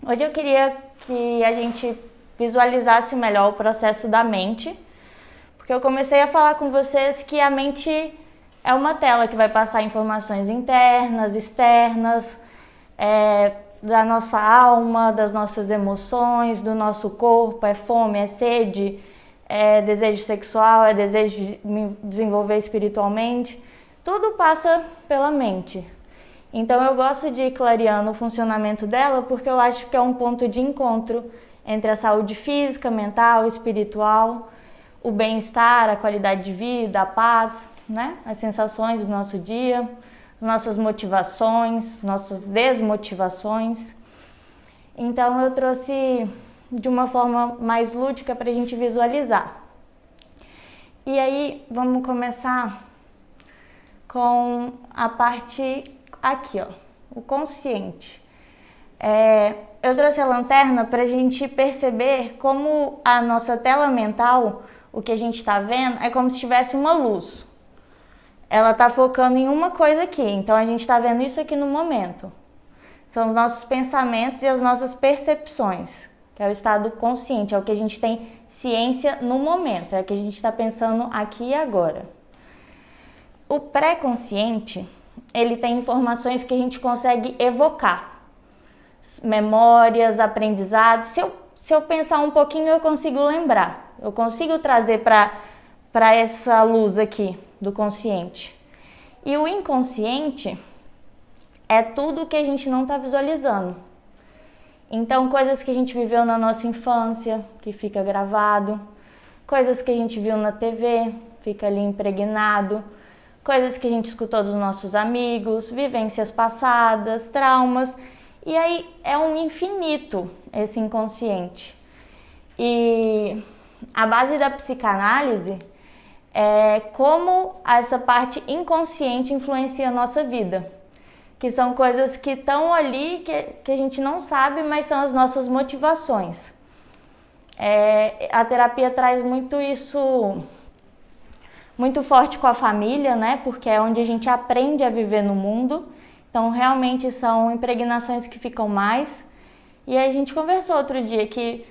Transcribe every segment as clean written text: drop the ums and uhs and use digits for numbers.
Hoje eu queria que a gente visualizasse melhor o processo da mente, porque eu comecei a falar com vocês que a mente é uma tela que vai passar informações internas, externas, da nossa alma, das nossas emoções, do nosso corpo, é fome, é sede, é desejo sexual, é desejo de me desenvolver espiritualmente. Tudo passa pela mente. Então eu gosto de ir clareando o funcionamento dela porque eu acho que é um ponto de encontro entre a saúde física, mental, espiritual, o bem-estar, a qualidade de vida, a paz, né? As sensações do nosso dia, as nossas motivações, nossas desmotivações. Então eu trouxe de uma forma mais lúdica para a gente visualizar. E aí vamos começar com a parte aqui, ó, o consciente. Eu trouxe a lanterna para a gente perceber como a nossa tela mental, o que a gente está vendo, é como se tivesse uma luz. Ela está focando em uma coisa aqui, então a gente está vendo isso aqui no momento. São os nossos pensamentos e as nossas percepções, que é o estado consciente, é o que a gente tem ciência no momento, é o que a gente está pensando aqui e agora. O pré-consciente, ele tem informações que a gente consegue evocar, memórias, aprendizados. Se eu pensar um pouquinho, eu consigo lembrar, eu consigo trazer para essa luz aqui do consciente. E o inconsciente é tudo que a gente não está visualizando. Então, coisas que a gente viveu na nossa infância, que fica gravado, coisas que a gente viu na TV, fica ali impregnado, coisas que a gente escutou dos nossos amigos, vivências passadas, traumas. E aí é um infinito esse inconsciente. E a base da psicanálise é como essa parte inconsciente influencia a nossa vida. Que são coisas que estão ali, que a gente não sabe, mas são as nossas motivações. A terapia traz muito isso, muito forte com a família, né? Porque é onde a gente aprende a viver no mundo. Então, realmente são impregnações que ficam mais. E aí a gente conversou outro dia que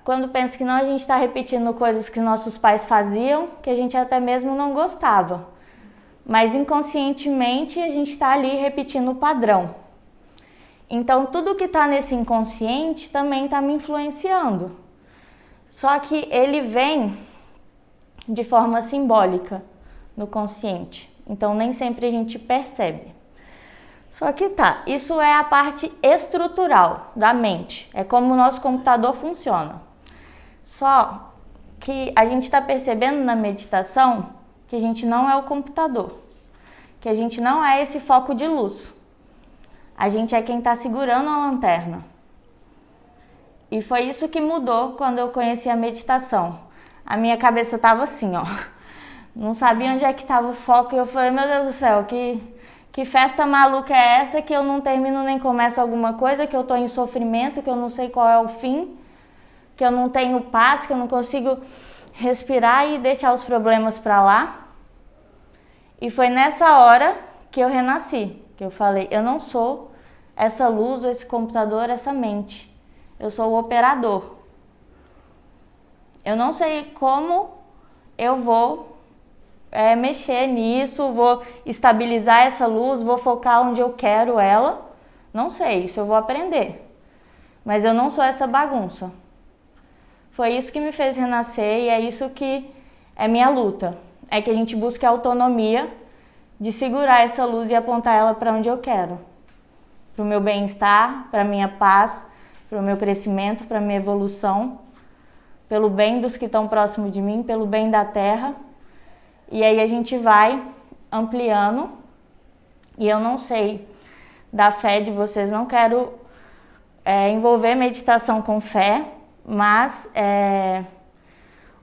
quando pensa que não, a gente está repetindo coisas que nossos pais faziam, que a gente até mesmo não gostava. Mas inconscientemente a gente está ali repetindo o padrão. Então tudo que está nesse inconsciente também está me influenciando. Só que ele vem de forma simbólica no consciente. Então nem sempre a gente percebe. Só que isso é a parte estrutural da mente. É como o nosso computador funciona. Só que a gente está percebendo na meditação que a gente não é o computador, que a gente não é esse foco de luz. A gente é quem está segurando a lanterna. E foi isso que mudou quando eu conheci a meditação. A minha cabeça estava assim, ó. Não sabia onde é que estava o foco e eu falei, meu Deus do céu, que festa maluca é essa que eu não termino nem começo alguma coisa, que eu estou em sofrimento, que eu não sei qual é o fim, que eu não tenho paz, que eu não consigo respirar e deixar os problemas para lá. E foi nessa hora que eu renasci, que eu falei, eu não sou essa luz, esse computador, essa mente. Eu sou o operador. Eu não sei como eu vou mexer nisso, vou estabilizar essa luz, vou focar onde eu quero ela. Não sei, isso eu vou aprender. Mas eu não sou essa bagunça. Foi isso que me fez renascer e é isso que é minha luta. É que a gente busque a autonomia de segurar essa luz e apontar ela para onde eu quero. Para o meu bem-estar, para a minha paz, para o meu crescimento, para a minha evolução, pelo bem dos que estão próximos de mim, pelo bem da terra. E aí a gente vai ampliando. E eu não sei da fé de vocês, não quero envolver meditação com fé, mas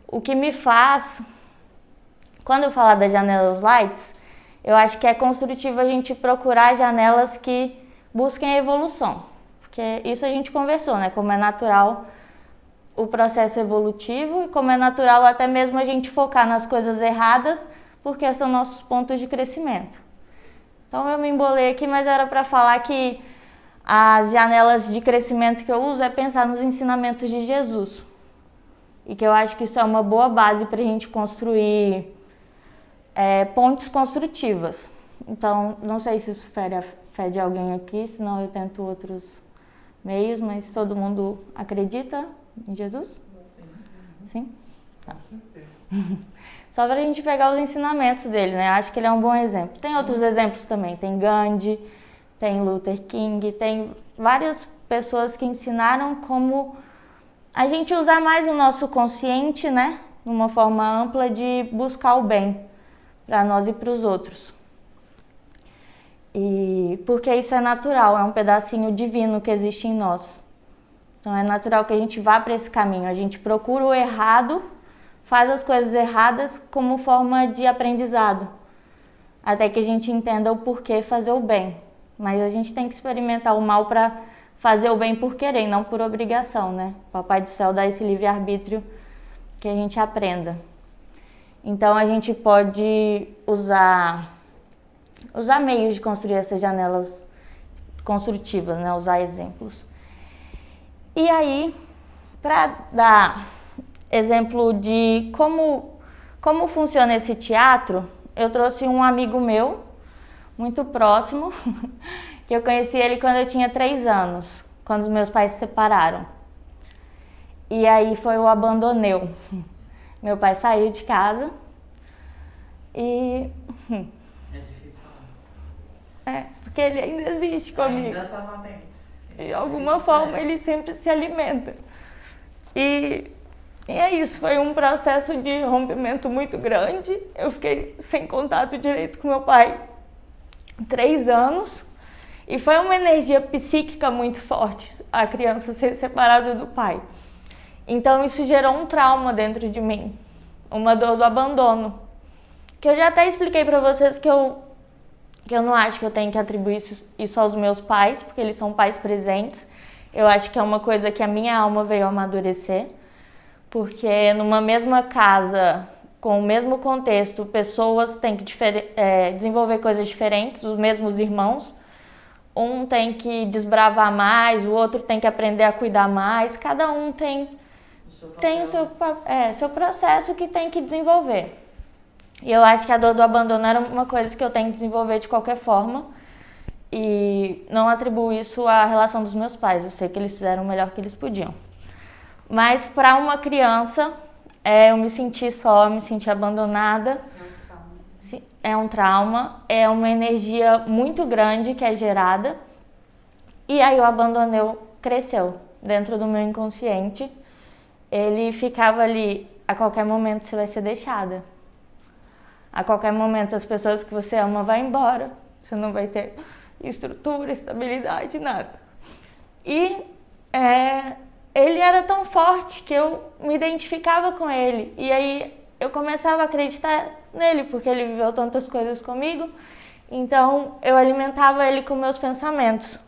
o que me faz, quando eu falar das janelas lights, eu acho que é construtivo a gente procurar janelas que busquem a evolução. Porque isso a gente conversou, né? Como é natural o processo evolutivo e como é natural até mesmo a gente focar nas coisas erradas, porque são nossos pontos de crescimento. Então eu me embolei aqui, mas era para falar que As janelas de crescimento que eu uso é pensar nos ensinamentos de Jesus. E que eu acho que isso é uma boa base para a gente construir pontes construtivas. Então, não sei se isso fere a fé de alguém aqui, senão eu tento outros meios, mas todo mundo acredita em Jesus? Sim? Tá. Só para a gente pegar os ensinamentos dele, né? Acho que ele é um bom exemplo. Tem outros exemplos também, tem Gandhi, tem Luther King, tem várias pessoas que ensinaram como a gente usar mais o nosso consciente, né? De uma forma ampla de buscar o bem para nós e para os outros. E porque isso é natural, é um pedacinho divino que existe em nós. Então é natural que a gente vá para esse caminho, a gente procura o errado, faz as coisas erradas como forma de aprendizado, até que a gente entenda o porquê fazer o bem. Mas a gente tem que experimentar o mal para fazer o bem por querer, não por obrigação, né? O Papai do Céu dá esse livre-arbítrio que a gente aprenda. Então a gente pode usar meios de construir essas janelas construtivas, né? Usar exemplos. E aí, para dar exemplo de como funciona esse teatro, eu trouxe um amigo meu, muito próximo, que eu conheci ele quando eu tinha 3 anos, quando os meus pais se separaram. E aí foi o abandoneu. Meu pai saiu de casa e... É difícil falar. Porque ele ainda existe comigo. Ainda tá latente. De alguma forma ele sempre se alimenta. E é isso, foi um processo de rompimento muito grande. Eu fiquei sem contato direito com meu pai 3 anos. E foi uma energia psíquica muito forte, a criança ser separada do pai. Então isso gerou um trauma dentro de mim, uma dor do abandono. Que eu já até expliquei para vocês que eu não acho que eu tenho que atribuir isso aos meus pais, porque eles são pais presentes. Eu acho que é uma coisa que a minha alma veio amadurecer, porque numa mesma casa, com o mesmo contexto, pessoas têm que desenvolver coisas diferentes, os mesmos irmãos. Um tem que desbravar mais, o outro tem que aprender a cuidar mais. Cada um tem o seu processo que tem que desenvolver. E eu acho que a dor do abandono era uma coisa que eu tenho que desenvolver de qualquer forma. E não atribuo isso à relação dos meus pais. Eu sei que eles fizeram o melhor que eles podiam. Mas para uma criança, eu me senti só, eu me senti abandonada. É um trauma, é uma energia muito grande que é gerada. E aí o abandoneu cresceu dentro do meu inconsciente. Ele ficava ali, a qualquer momento você vai ser deixada. A qualquer momento as pessoas que você ama vão embora. Você não vai ter estrutura, estabilidade, nada. E ele era tão forte que eu me identificava com ele. E aí eu começava a acreditar nele, porque ele viveu tantas coisas comigo. Então eu alimentava ele com meus pensamentos,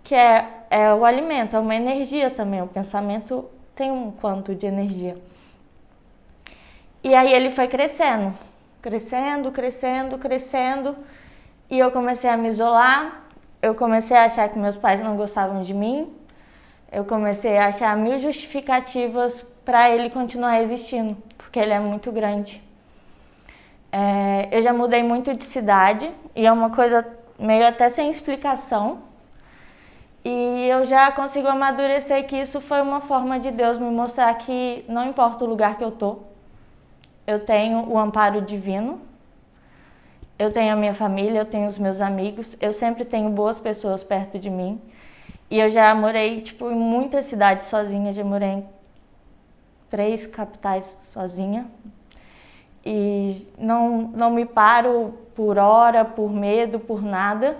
que é o alimento, é uma energia também. O pensamento tem um quanto de energia. E aí ele foi crescendo, e eu comecei a me isolar, eu comecei a achar que meus pais não gostavam de mim, eu comecei a achar 1000 justificativas para ele continuar existindo, porque ele é muito grande. Eu já mudei muito de cidade, e é uma coisa meio até sem explicação, e eu já consigo amadurecer que isso foi uma forma de Deus me mostrar que não importa o lugar que eu tô, eu tenho o amparo divino, eu tenho a minha família, eu tenho os meus amigos, eu sempre tenho boas pessoas perto de mim. E eu já morei em muitas cidades sozinha, já morei em 3 capitais sozinha. E não me paro por hora, por medo, por nada.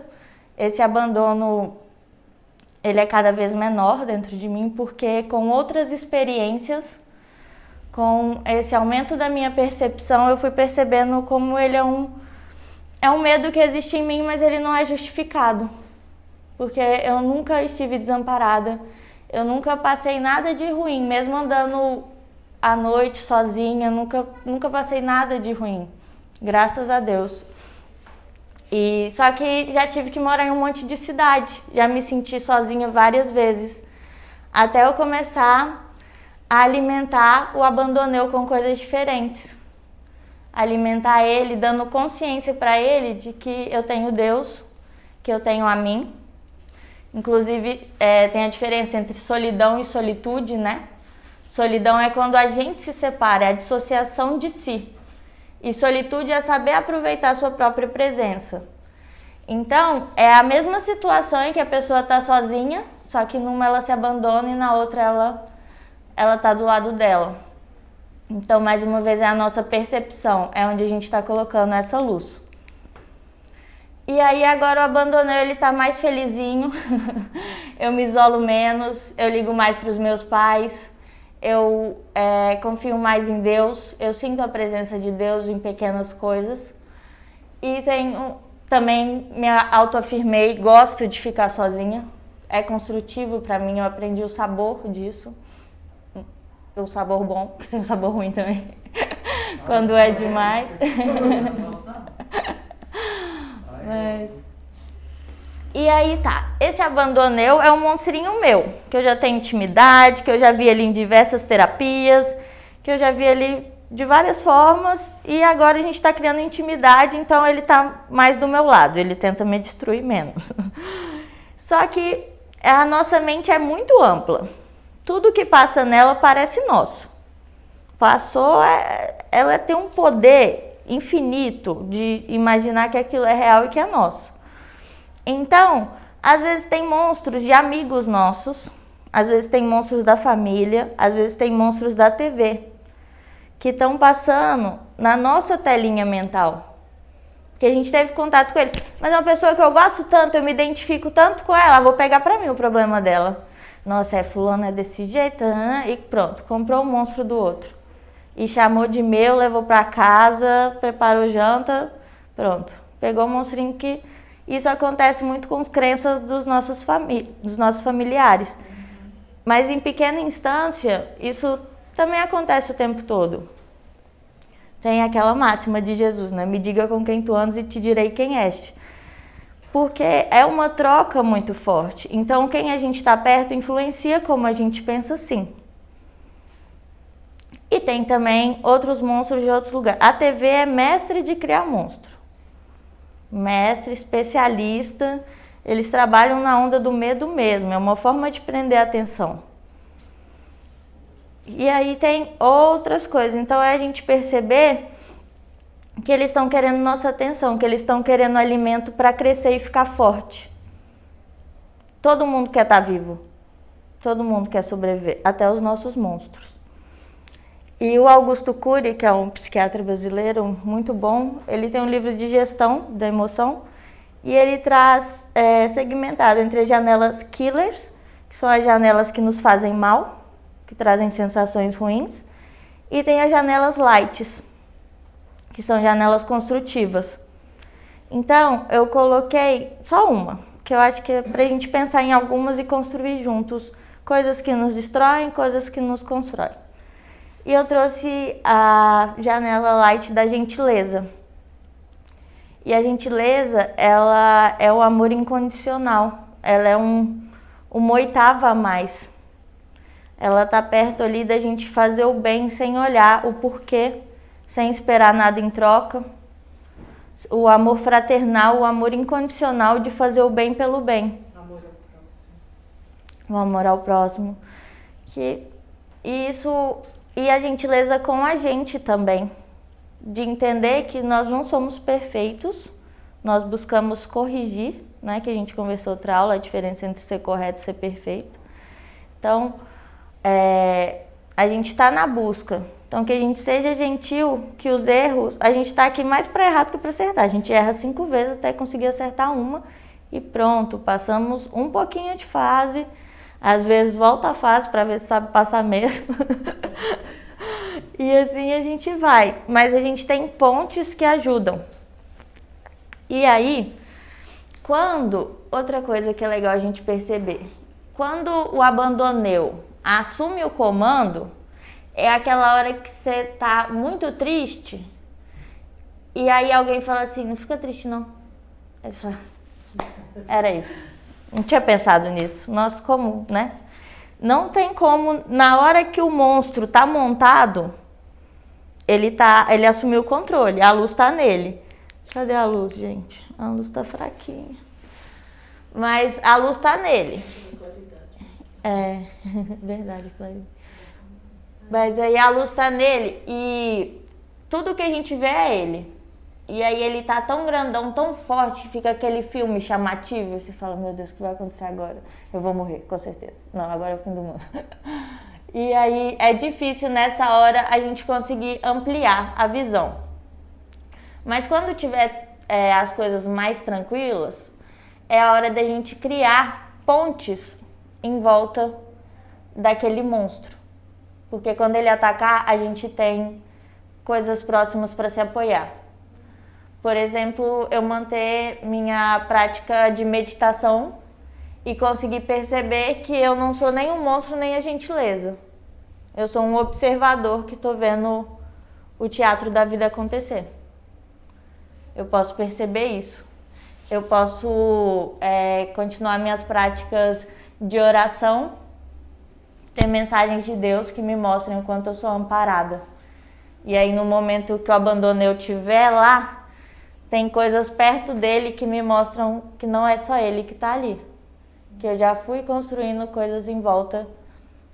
Esse abandono, ele é cada vez menor dentro de mim, porque com outras experiências, com esse aumento da minha percepção, eu fui percebendo como ele é um medo que existe em mim, mas ele não é justificado. Porque eu nunca estive desamparada, eu nunca passei nada de ruim, mesmo andando à noite sozinha, nunca passei nada de ruim, graças a Deus. E só que já tive que morar em um monte de cidade, já me senti sozinha várias vezes, até eu começar a alimentar o abandoneu com coisas diferentes. Alimentar ele, dando consciência para ele de que eu tenho Deus, que eu tenho a mim. Inclusive, tem a diferença entre solidão e solitude, né? Solidão é quando a gente se separa, é a dissociação de si. E solitude é saber aproveitar a sua própria presença. Então, é a mesma situação em que a pessoa está sozinha, só que numa ela se abandona e na outra ela está do lado dela. Então, mais uma vez, é a nossa percepção, é onde a gente está colocando essa luz. E aí, agora o abandonei, ele está mais felizinho, eu me isolo menos, eu ligo mais para os meus pais, eu confio mais em Deus, eu sinto a presença de Deus em pequenas coisas. E também me autoafirmei, gosto de ficar sozinha, é construtivo para mim, eu aprendi o sabor disso. O sabor bom, porque tem o sabor ruim também, quando é demais. Mas... E aí tá, esse abandoneu é um monstrinho meu, que eu já tenho intimidade, que eu já vi ele em diversas terapias, que eu já vi ele de várias formas, e agora a gente tá criando intimidade, então ele tá mais do meu lado, ele tenta me destruir menos. Só que a nossa mente é muito ampla. Tudo que passa nela parece nosso. Passou, ela tem um poder infinito de imaginar que aquilo é real e que é nosso. Então, às vezes tem monstros de amigos nossos, às vezes tem monstros da família, às vezes tem monstros da TV, que estão passando na nossa telinha mental. Porque a gente teve contato com eles. Mas é uma pessoa que eu gosto tanto, eu me identifico tanto com ela, vou pegar pra mim o problema dela. Nossa, fulano é desse jeito, e pronto, comprou o monstro do outro. E chamou de meu, levou pra casa, preparou janta, pronto. Pegou o monstrinho que... Isso acontece muito com crenças dos nossos familiares. Mas em pequena instância, isso também acontece o tempo todo. Tem aquela máxima de Jesus, né? Me diga com quem tu andas e te direi quem és. Porque é uma troca muito forte. Então, quem a gente está perto influencia como a gente pensa, sim. E tem também outros monstros de outros lugares. A TV é mestre de criar monstro. Mestre, especialista. Eles trabalham na onda do medo mesmo. É uma forma de prender a atenção. E aí tem outras coisas. Então, é a gente perceber que eles estão querendo nossa atenção, que eles estão querendo alimento para crescer e ficar forte. Todo mundo quer estar vivo. Todo mundo quer sobreviver, até os nossos monstros. E o Augusto Cury, que é um psiquiatra brasileiro muito bom, ele tem um livro de gestão da emoção e ele traz segmentado entre as janelas killers, que são as janelas que nos fazem mal, que trazem sensações ruins, e tem as janelas lights, que são janelas construtivas. Então, eu coloquei só uma, que eu acho que é pra gente pensar em algumas e construir juntos coisas que nos destroem, coisas que nos constroem. E eu trouxe a janela light da gentileza. E a gentileza, ela é o amor incondicional. Ela é uma oitava a mais. Ela tá perto ali da gente fazer o bem sem olhar o porquê, sem esperar nada em troca. O amor fraternal, o amor incondicional de fazer o bem pelo bem. Amor ao próximo. O amor ao próximo. E a gentileza com a gente também. De entender que nós não somos perfeitos, nós buscamos corrigir, né? Que a gente conversou outra aula, a diferença entre ser correto e ser perfeito. Então, a gente está na busca. Então, que a gente seja gentil, que os erros... A gente está aqui mais para errar do que para acertar. A gente erra 5 vezes até conseguir acertar uma e pronto, passamos um pouquinho de fase. Às vezes volta a fase para ver se sabe passar mesmo. E assim a gente vai. Mas a gente tem pontes que ajudam. E aí, outra coisa que é legal a gente perceber. Quando o abandoneu assume o comando, é aquela hora que você tá muito triste e aí alguém fala assim, não fica triste não, Aí você fala, era isso. Não tinha pensado nisso. Nossa, como, né? Não tem como, na hora que o monstro tá montado, ele assumiu o controle, a luz tá nele. Cadê a luz, gente? A luz tá fraquinha. Mas a luz tá nele. É, verdade, Clarice. Mas aí a luz tá nele e tudo que a gente vê é ele. E aí ele tá tão grandão, tão forte, fica aquele filme chamativo. E você fala, meu Deus, o que vai acontecer agora? Eu vou morrer, com certeza. Não, agora é o fim do mundo. E aí é difícil nessa hora a gente conseguir ampliar a visão. Mas quando tiver as coisas mais tranquilas, é a hora da gente criar pontes em volta daquele monstro. Porque quando ele atacar, a gente tem coisas próximas para se apoiar. Por exemplo, eu manter minha prática de meditação e conseguir perceber que eu não sou nem um monstro nem a gentileza. Eu sou um observador que estou vendo o teatro da vida acontecer. Eu posso perceber isso. Eu posso continuar minhas práticas de oração, ter mensagens de Deus que me mostrem o quanto eu sou amparada. E aí no momento que o abandono eu estiver lá, tem coisas perto dele que me mostram que não é só ele que está ali. Que eu já fui construindo coisas em volta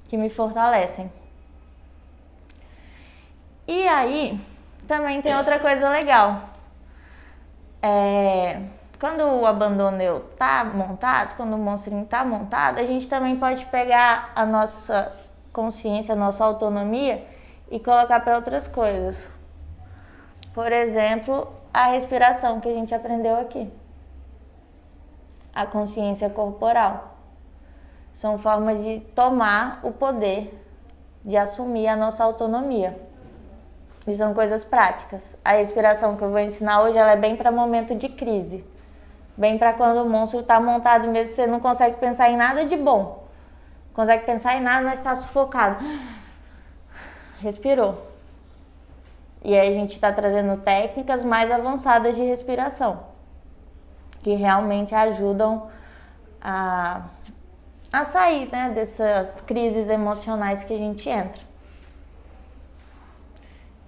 que me fortalecem. E aí, também tem outra coisa legal. Quando o abandono tá montado, quando o monstrinho tá montado, a gente também pode pegar a nossa consciência, a nossa autonomia e colocar para outras coisas. Por exemplo, a respiração que a gente aprendeu aqui. A consciência corporal. São formas de tomar o poder, de assumir a nossa autonomia. E são coisas práticas. A respiração que eu vou ensinar hoje, ela é bem para momento de crise. Bem para quando o monstro está montado mesmo, você não consegue pensar em nada de bom. Não consegue pensar em nada, mas está sufocado. Respirou. E aí a gente está trazendo técnicas mais avançadas de respiração, que realmente ajudam a sair, né, dessas crises emocionais que a gente entra.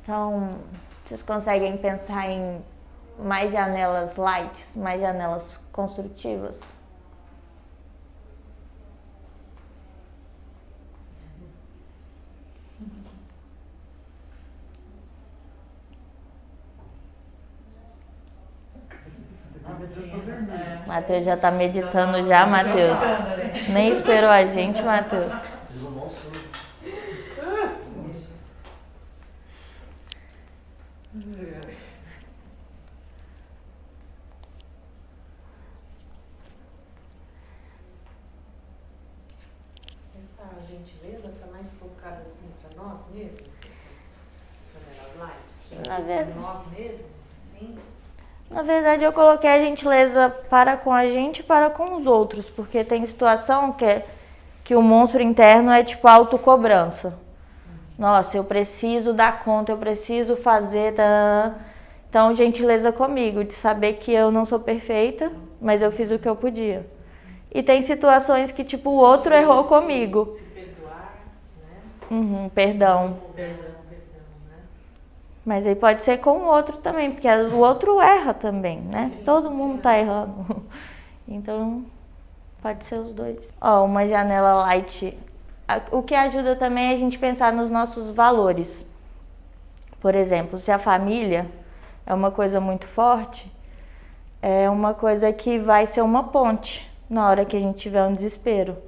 Então, vocês conseguem pensar em mais janelas light, mais janelas construtivas? Matheus já tá meditando já, Matheus. Nem esperou a gente, Matheus. Essa gentileza tá mais focada assim para nós mesmos, essas janelas light? Na verdade, Nós mesmos, assim? Na verdade, eu coloquei a gentileza para com a gente e para com os outros, porque tem situação que o monstro interno é tipo autocobrança. Nossa, eu preciso dar conta, eu preciso fazer. Então, gentileza comigo, de saber que eu não sou perfeita, mas eu fiz o que eu podia. E tem situações que tipo o outro errou comigo. Se perdoar, né? Perdão. Perdão, né? Mas aí pode ser com o outro também, porque o outro erra também, né? Todo mundo tá errando. Então, pode ser os dois. Ó, uma janela light. O que ajuda também é a gente pensar nos nossos valores. Por exemplo, se a família é uma coisa muito forte, é uma coisa que vai ser uma ponte na hora que a gente tiver um desespero.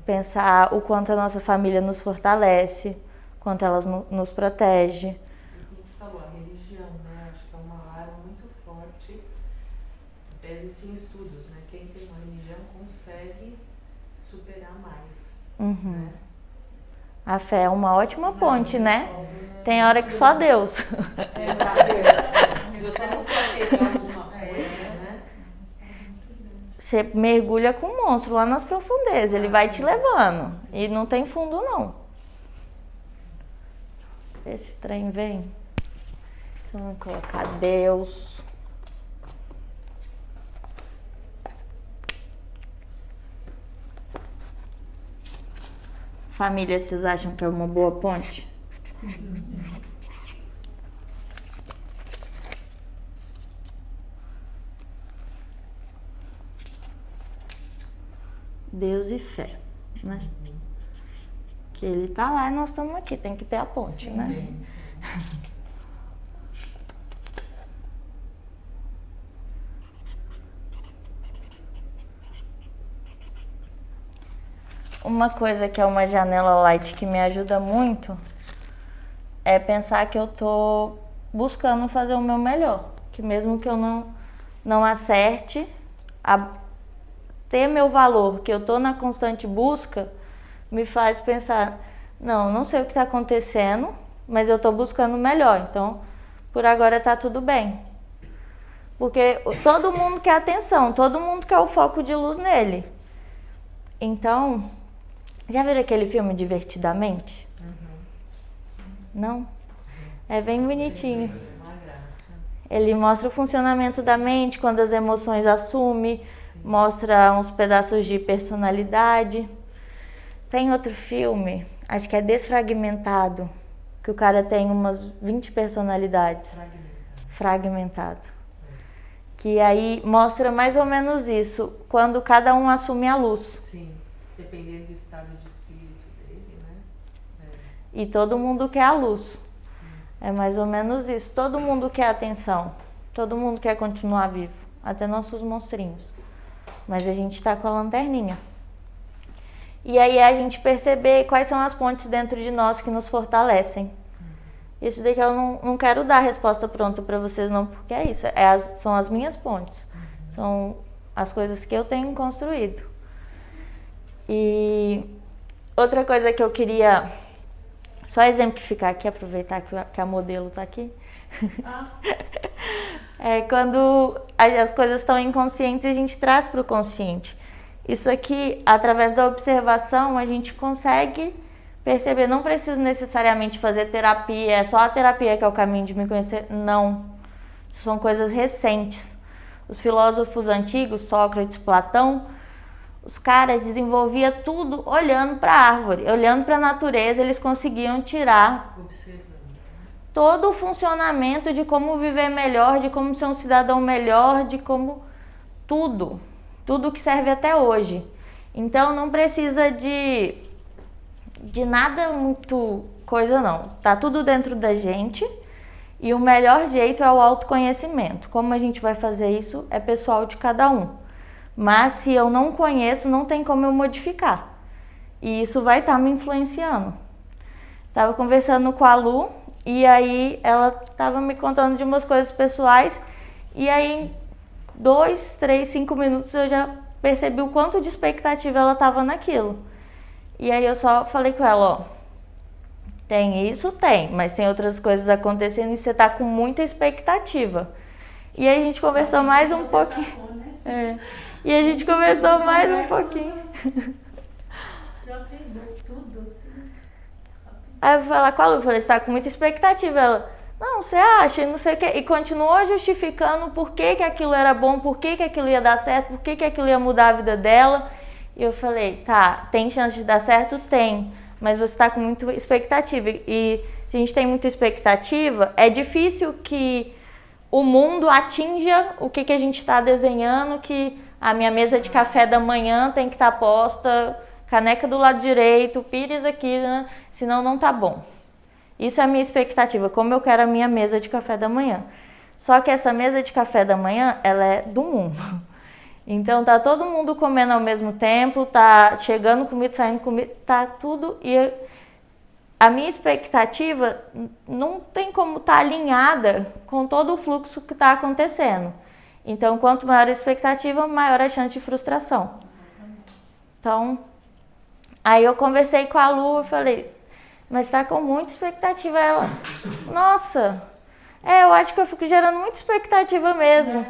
Pensar o quanto a nossa família nos fortalece, o quanto elas nos protege. Você falou, a religião, né? Acho que é uma área muito forte. Existem estudos, né? Quem tem uma religião consegue superar mais. Né? A fé é uma ótima ponte, né? Tem hora que só Deus. Se você não se apegar a alguma coisa, né? Você mergulha com o monstro lá nas profundezas, ele vai te levando. E não tem fundo, não. Esse trem vem. Então, vamos colocar Deus. Família, vocês acham que é uma boa ponte? Deus e fé, né? Que ele tá lá e nós estamos aqui, tem que ter a ponte, né? Uma coisa que é uma janela light que me ajuda muito é pensar que eu tô buscando fazer o meu melhor. Que mesmo que eu não acerte, ter meu valor, que eu tô na constante busca, me faz pensar, não sei o que está acontecendo, mas eu tô buscando o melhor, então por agora tá tudo bem. Porque todo mundo quer atenção, todo mundo quer o foco de luz nele. Então, já viram aquele filme Divertidamente? Não? É bem bonitinho. Ele mostra o funcionamento da mente, quando as emoções assumem, mostra uns pedaços de personalidade. Tem outro filme, acho que é Desfragmentado, que o cara tem umas 20 personalidades. Fragmentado. Que aí mostra mais ou menos isso, quando cada um assume a luz. Sim, dependendo do estado de espírito dele, né? E todo mundo quer a luz. É mais ou menos isso. Todo mundo quer atenção. Todo mundo quer continuar vivo. Até nossos monstrinhos. Mas a gente tá com a lanterninha. E aí a gente perceber quais são as pontes dentro de nós que nos fortalecem. Isso daqui eu não quero dar a resposta pronta para vocês não, porque é isso. São as minhas pontes. São as coisas que eu tenho construído. E outra coisa que eu queria só exemplificar aqui, aproveitar que a modelo tá aqui. É quando as coisas estão inconscientes, a gente traz para o consciente. Isso aqui, através da observação, a gente consegue perceber. Não preciso necessariamente fazer terapia, é só a terapia que é o caminho de me conhecer. Não. São coisas recentes. Os filósofos antigos, Sócrates, Platão, os caras desenvolviam tudo olhando para a árvore, olhando para a natureza, eles conseguiam tirar todo o funcionamento de como viver melhor, de como ser um cidadão melhor, de como tudo que serve até hoje. Então não precisa de nada muito coisa não, tá tudo dentro da gente e o melhor jeito é o autoconhecimento. Como a gente vai fazer isso é pessoal de cada um. Mas se eu não conheço, não tem como eu modificar. E isso vai estar me influenciando. Estava conversando com a Lu e aí ela estava me contando de umas coisas pessoais e aí em 2, 3, 5 minutos eu já percebi o quanto de expectativa ela estava naquilo. E aí eu só falei com ela, ó, tem isso? Tem, mas tem outras coisas acontecendo e você está com muita expectativa. E aí a gente conversou mais um pouquinho. E a gente conversou mais um pouquinho. Já perdeu tudo, assim. Aí eu fui falar com a Lu, eu falei, você tá com muita expectativa. Ela, não, você acha, não sei o quê. E continuou justificando por que aquilo era bom, por que aquilo ia dar certo, por que aquilo ia mudar a vida dela. E eu falei, tá, tem chance de dar certo? Tem. Mas você tá com muita expectativa. E se a gente tem muita expectativa, é difícil que o mundo atinja o que a gente está desenhando, que a minha mesa de café da manhã tem que estar posta, caneca do lado direito, pires aqui, né? Senão não tá bom. Isso é a minha expectativa, como eu quero a minha mesa de café da manhã. Só que essa mesa de café da manhã, ela é do mundo. Então tá todo mundo comendo ao mesmo tempo, tá chegando comida, saindo comida, tá tudo. E a minha expectativa não tem como estar alinhada com todo o fluxo que está acontecendo. Então, quanto maior a expectativa, maior a chance de frustração. Então, aí eu conversei com a Lu e falei, mas está com muita expectativa. Ela, nossa, eu acho que eu fico gerando muita expectativa mesmo.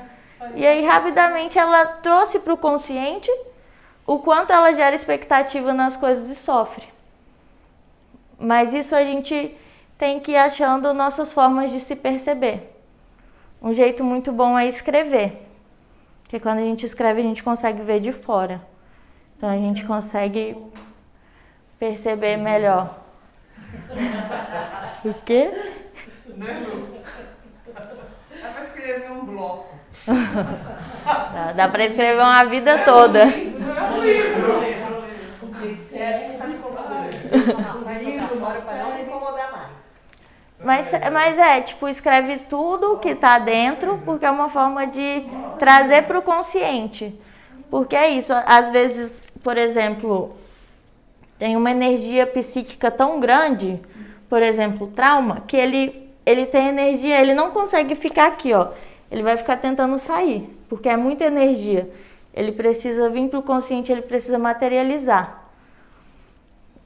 E aí, rapidamente, ela trouxe para o consciente o quanto ela gera expectativa nas coisas e sofre. Mas isso a gente tem que ir achando nossas formas de se perceber. Um jeito muito bom é escrever. Porque quando a gente escreve, a gente consegue ver de fora. Então a gente consegue perceber melhor. O quê? Né, Lu? Dá pra escrever um bloco. Dá pra escrever uma vida toda. É um livro. Você escreve, você está me incomodando. Sai de fora para não me incomodar mais. Mas tipo, escreve tudo que tá dentro, porque é uma forma de trazer pro consciente. Porque é isso, às vezes, por exemplo, tem uma energia psíquica tão grande, por exemplo, trauma, que ele tem energia, ele não consegue ficar aqui, ó. Ele vai ficar tentando sair, porque é muita energia. Ele precisa vir pro consciente, ele precisa materializar.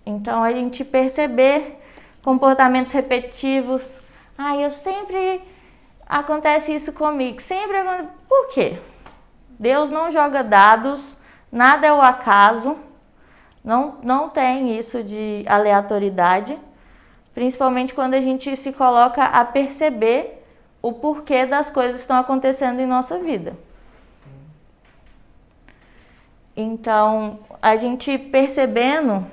Então, a gente perceber comportamentos repetitivos. Eu sempre acontece isso comigo. Sempre acontece. Por quê? Deus não joga dados, nada é o acaso. Não tem isso de aleatoriedade. Principalmente quando a gente se coloca a perceber o porquê das coisas que estão acontecendo em nossa vida. Então, a gente percebendo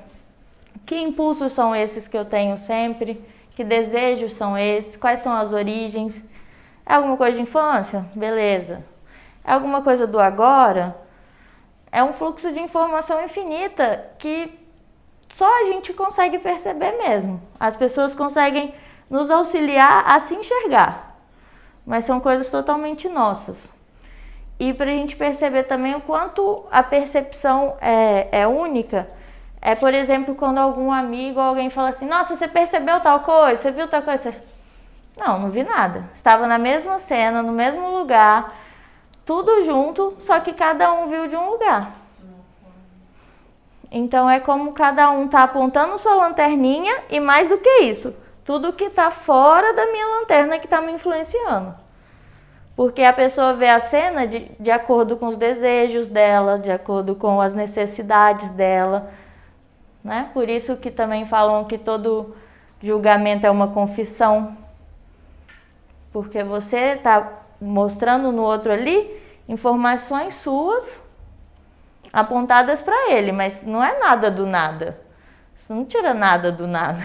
que impulsos são esses que eu tenho sempre, que desejos são esses, quais são as origens. É alguma coisa de infância? Beleza. É alguma coisa do agora? É um fluxo de informação infinita que só a gente consegue perceber mesmo. As pessoas conseguem nos auxiliar a se enxergar, mas são coisas totalmente nossas. E para a gente perceber também o quanto a percepção é única, por exemplo, quando algum amigo ou alguém fala assim, nossa, você percebeu tal coisa? Você viu tal coisa? Não vi nada. Estava na mesma cena, no mesmo lugar, tudo junto, só que cada um viu de um lugar. Então é como cada um está apontando sua lanterninha e mais do que isso, tudo que está fora da minha lanterna que está me influenciando. Porque a pessoa vê a cena de acordo com os desejos dela, de acordo com as necessidades dela, né? Por isso que também falam que todo julgamento é uma confissão. Porque você está mostrando no outro ali informações suas apontadas para ele, mas não é nada do nada. Você não tira nada do nada.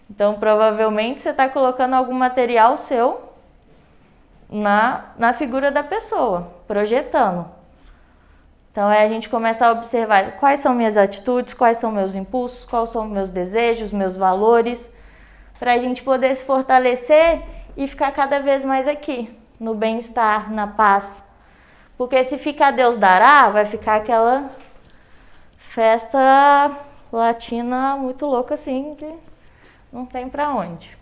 Então, provavelmente, você está colocando algum material seu na figura da pessoa, projetando. Então, a gente começa a observar quais são minhas atitudes, quais são meus impulsos, quais são meus desejos, meus valores, para a gente poder se fortalecer e ficar cada vez mais aqui, no bem-estar, na paz. Porque se ficar Deus dará, vai ficar aquela festa latina muito louca assim, que não tem para onde.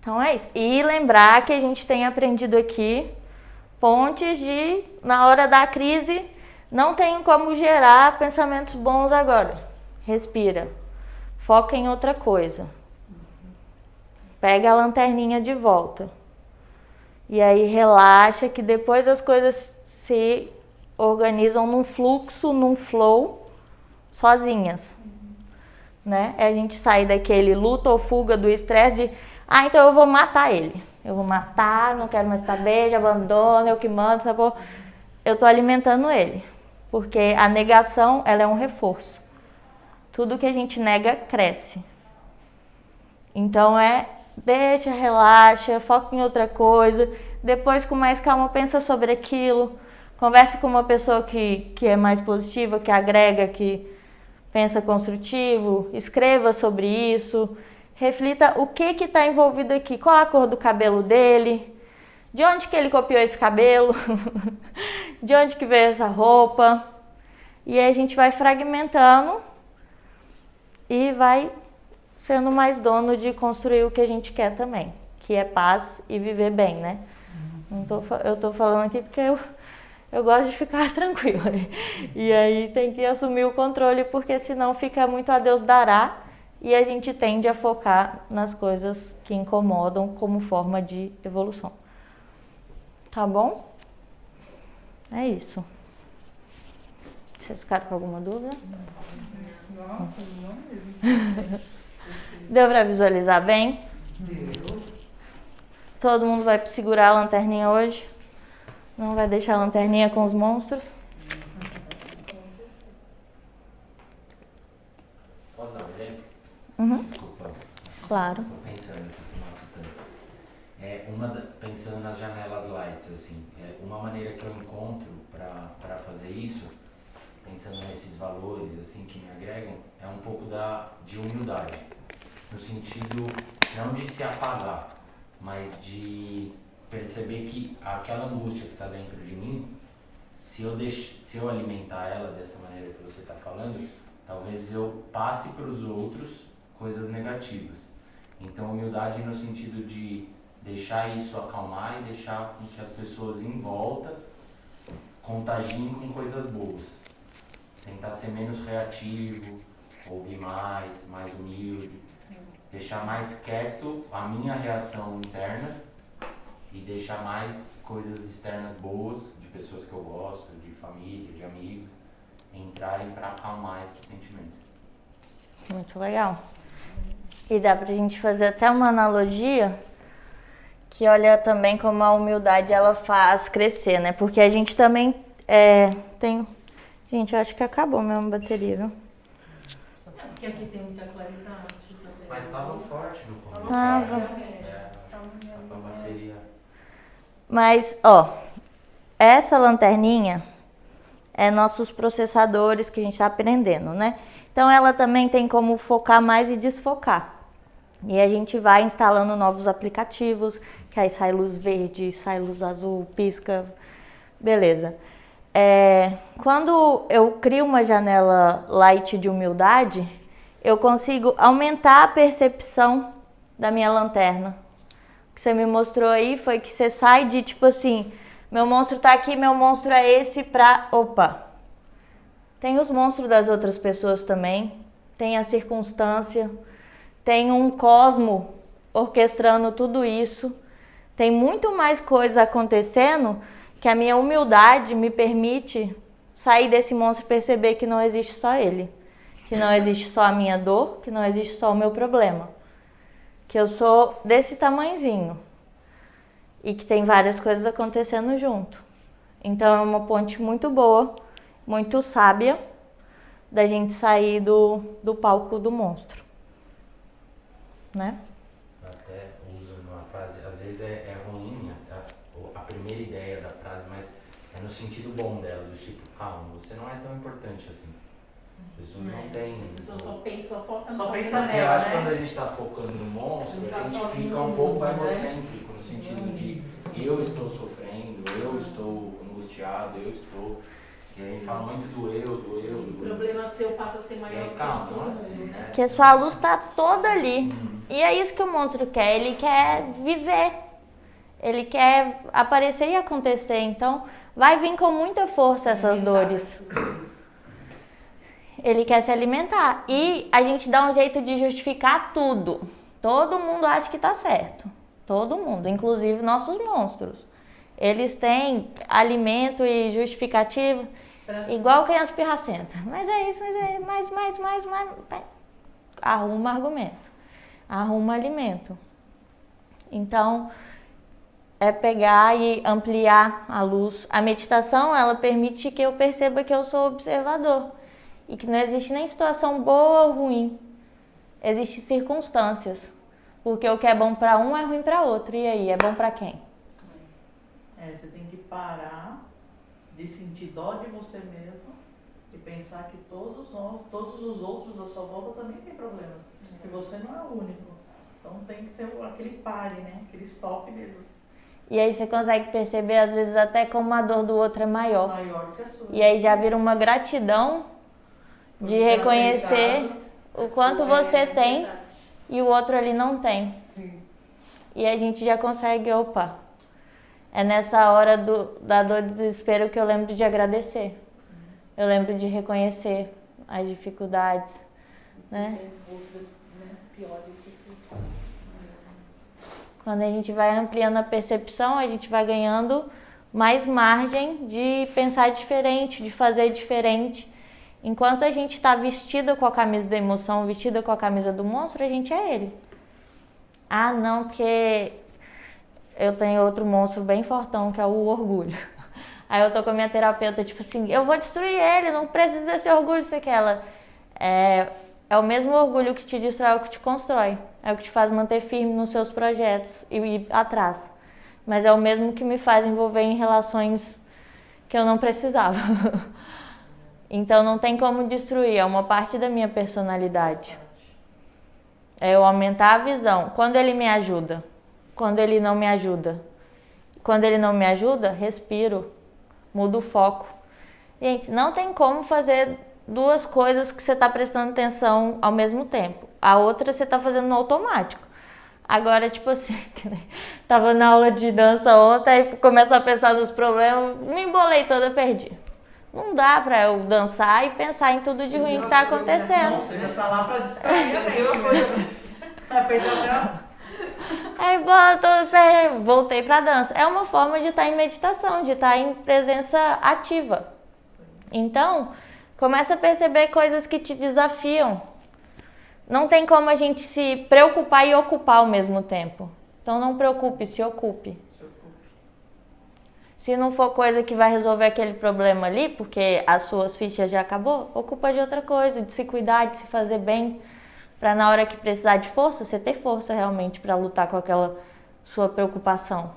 Então é isso. E lembrar que a gente tem aprendido aqui pontes de, na hora da crise, não tem como gerar pensamentos bons agora. Respira. Foca em outra coisa. Pega a lanterninha de volta. E aí relaxa que depois as coisas se organizam num fluxo, num flow, sozinhas. Né? É a gente sair daquele luta ou fuga do estresse de, então eu vou matar ele. Eu vou matar, não quero mais saber, já abandono, eu que mando, sabe? Eu tô alimentando ele. Porque a negação, ela é um reforço. Tudo que a gente nega, cresce. Então deixa, relaxa, foca em outra coisa, depois com mais calma pensa sobre aquilo, converse com uma pessoa que é mais positiva, que agrega, que pensa construtivo, escreva sobre isso, reflita o que está envolvido aqui, qual a cor do cabelo dele, de onde que ele copiou esse cabelo, de onde que veio essa roupa, e aí a gente vai fragmentando e vai sendo mais dono de construir o que a gente quer também, que é paz e viver bem, né? Eu tô falando aqui porque eu gosto de ficar tranquila. E aí tem que assumir o controle, porque senão fica muito a Deus dará e a gente tende a focar nas coisas que incomodam como forma de evolução. Tá bom? É isso. Vocês ficaram com alguma dúvida? Nossa, não mesmo. Deu para visualizar bem? Deu. Todo mundo vai segurar a lanterninha hoje? Não vai deixar a lanterninha com os monstros? exemplo? Uhum. Desculpa. Claro. Tô pensando aqui, pensando nas janelas lights, assim, uma maneira que eu encontro para fazer isso, pensando nesses valores assim que me agregam, é um pouco de humildade, no sentido não de se apagar, mas de perceber que aquela angústia que está dentro de mim, se eu alimentar ela dessa maneira que você está falando, talvez eu passe para os outros coisas negativas. Então, humildade no sentido de deixar isso acalmar e deixar com que as pessoas em volta contagiem com coisas boas. Tentar ser menos reativo, ouvir mais humilde, deixar mais quieto a minha reação interna e deixar mais coisas externas boas, de pessoas que eu gosto, de família, de amigos, entrarem para acalmar esse sentimento. Muito legal. E dá pra gente fazer até uma analogia que olha também como a humildade ela faz crescer, né? Porque a gente também tem... Gente, eu acho que acabou mesmo a bateria, viu? Porque aqui tem muita claridade. Mas estava forte no começo. Tava. A bateria. Mas, ó, essa lanterninha é nossos processadores que a gente está aprendendo, né? Então ela também tem como focar mais e desfocar. E a gente vai instalando novos aplicativos, que aí sai luz verde, sai luz azul, pisca, beleza. Quando eu crio uma janela light de humildade, eu consigo aumentar a percepção da minha lanterna. O que você me mostrou aí foi que você sai de tipo assim, meu monstro tá aqui, meu monstro é esse, pra... Opa! Tem os monstros das outras pessoas também, tem a circunstância, tem um cosmo orquestrando tudo isso, tem muito mais coisa acontecendo que a minha humildade me permite sair desse monstro e perceber que não existe só ele, que não existe só a minha dor, que não existe só o meu problema, que eu sou desse tamanhozinho e que tem várias coisas acontecendo junto. Então é uma ponte muito boa, muito sábia da gente sair do palco do monstro, né? Eu até uso uma frase, às vezes é ruim a primeira ideia da frase, mas é no sentido bom dela, do tipo, calma, você não é tão importante assim. As pessoas não têm. Só foca Só no pensa Porque eu nela, acho que né? quando a gente está focando no monstro, Não tá a gente sozinho fica um no pouco mundo, né? egocêntrico, no sentido de eu estou sofrendo, eu estou angustiado, eu estou. E a gente fala muito do eu. O problema seu passa a ser maior que Calma, todo não é mundo. assim, né? Que a sua luz tá toda ali. E é isso que o monstro quer, ele quer viver. Ele quer aparecer e acontecer, então vai vir com muita força essas dores. Ele quer se alimentar. E a gente dá um jeito de justificar tudo. Todo mundo acha que tá certo. Todo mundo, inclusive nossos monstros. Eles têm alimento e justificativa igual criança pirracenta. Mas é isso, mais. Arruma argumento. Arruma alimento. Então, é pegar e ampliar a luz. A meditação, ela permite que eu perceba que eu sou observador. E que não existe nem situação boa ou ruim. Existem circunstâncias. Porque o que é bom para um é ruim para outro. E aí, é bom para quem? Você tem que parar de sentir dó de você mesmo e pensar que todos os outros à sua volta também têm problemas. E você não é o único. Então tem que ser aquele pare, né? Aquele stop mesmo. E aí você consegue perceber, às vezes, até como a dor do outro é maior. Maior que a sua. E aí já vira uma gratidão de reconhecer o quanto você tem e o outro ali não tem. Sim. E a gente já consegue, opa, é nessa hora da dor e do desespero que eu lembro de agradecer. Eu lembro de reconhecer as dificuldades, né? Outras, né, piores do que... Quando a gente vai ampliando a percepção, a gente vai ganhando mais margem de pensar diferente, de fazer diferente. Enquanto a gente está vestida com a camisa da emoção, vestida com a camisa do monstro, a gente é ele. Ah, não, porque eu tenho outro monstro bem fortão, que é o orgulho. Aí eu tô com a minha terapeuta, tipo assim, eu vou destruir ele, não precisa desse orgulho, isso aqui. Ela, É o mesmo orgulho que te destrói, é o que te constrói. É o que te faz manter firme nos seus projetos e ir atrás. Mas é o mesmo que me faz envolver em relações que eu não precisava. Então não tem como destruir, é uma parte da minha personalidade. É eu aumentar a visão. Quando ele me ajuda, quando ele não me ajuda. Quando ele não me ajuda, respiro, mudo o foco. Gente, não tem como fazer duas coisas que você está prestando atenção ao mesmo tempo. A outra você está fazendo no automático. Agora, tipo assim, tava na aula de dança ontem, aí começa a pensar nos problemas, me embolei toda, perdi. Não dá pra eu dançar e pensar em tudo de ruim que tá acontecendo. Você já tá lá pra distrair a mente. Vai perder a graça. Aí voltei pra dança. É uma forma de estar em meditação, de estar em presença ativa. Então, começa a perceber coisas que te desafiam. Não tem como a gente se preocupar e ocupar ao mesmo tempo. Então não preocupe, se ocupe. Se não for coisa que vai resolver aquele problema ali, porque as suas fichas já acabou, ocupa de outra coisa, de se cuidar, de se fazer bem, para na hora que precisar de força, você ter força realmente para lutar com aquela sua preocupação.